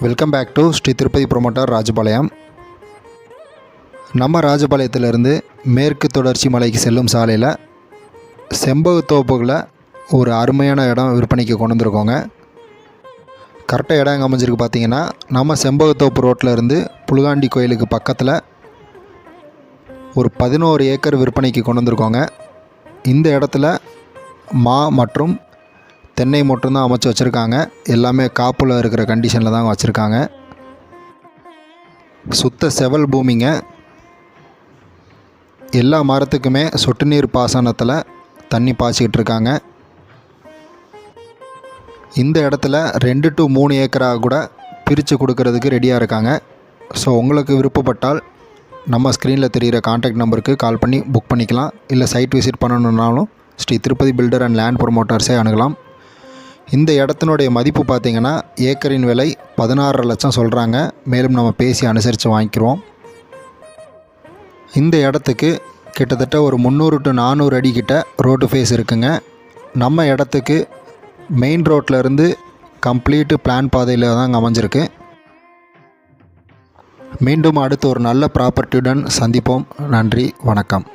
Welcome back to Sri Tirupati promoter Rajapalayam. நம்ம ராஜபாளையத்திலிருந்து மேற்கு தொடர்ச்சி மலைக்கு செல்லும் சாலையில் செம்பகத்தோப்புகளில் ஒரு அருமையான இடம் விற்பனைக்கு கொண்டு வந்திருக்கோங்க. கரெக்டாக இடம் எங்கே அமைஞ்சிருக்கு பார்த்தீங்கன்னா, நம்ம செம்பகத்தோப்பு ரோட்டில் இருந்து புலுகாண்டி கோயிலுக்கு பக்கத்தில் ஒரு 11 ஏக்கர் விற்பனைக்கு கொண்டு வந்திருக்கோங்க. இந்த இடத்துல மா மற்றும் தென்னை மட்டும்தான் அமைச்சு வச்சுருக்காங்க. எல்லாமே காப்பில் இருக்கிற கண்டிஷனில் தான் வச்சுருக்காங்க. சுத்த செவல் பூமிங்க. எல்லா மரத்துக்குமே சொட்டு நீர் பாசனத்தில் தண்ணி பாய்ச்சிக்கிட்டு இருக்காங்க. இந்த இடத்துல 2 to 3 ஏக்கராக கூட பிரித்து கொடுக்கறதுக்கு ரெடியாக இருக்காங்க. ஸோ உங்களுக்கு விருப்பப்பட்டால் நம்ம ஸ்க்ரீனில் தெரிகிற கான்டாக்ட் நம்பருக்கு கால் பண்ணி புக் பண்ணிக்கலாம். இல்லை சைட் விசிட் பண்ணணுன்னாலும் Sri Tirupati builder and land ப்ரொமோட்டர்ஸே அணுகலாம். இந்த இடத்தினுடைய மதிப்பு பார்த்திங்கன்னா ஏக்கரின் விலை 16.5 லட்சம் சொல்கிறாங்க. மேலும் நம்ம பேசி அனுசரித்து வாங்கிக்கிறோம். இந்த இடத்துக்கு கிட்டத்தட்ட ஒரு 300 to 400 அடி கிட்ட ரோடு ஃபேஸ் இருக்குங்க. நம்ம இடத்துக்கு மெயின் ரோட்டில் இருந்து கம்ப்ளீட்டு பிளான் பாதையில் தான் அமைஞ்சிருக்கு. மீண்டும் அடுத்து ஒரு நல்ல ப்ராப்பர்ட்டியுடன் சந்திப்போம். நன்றி, வணக்கம்.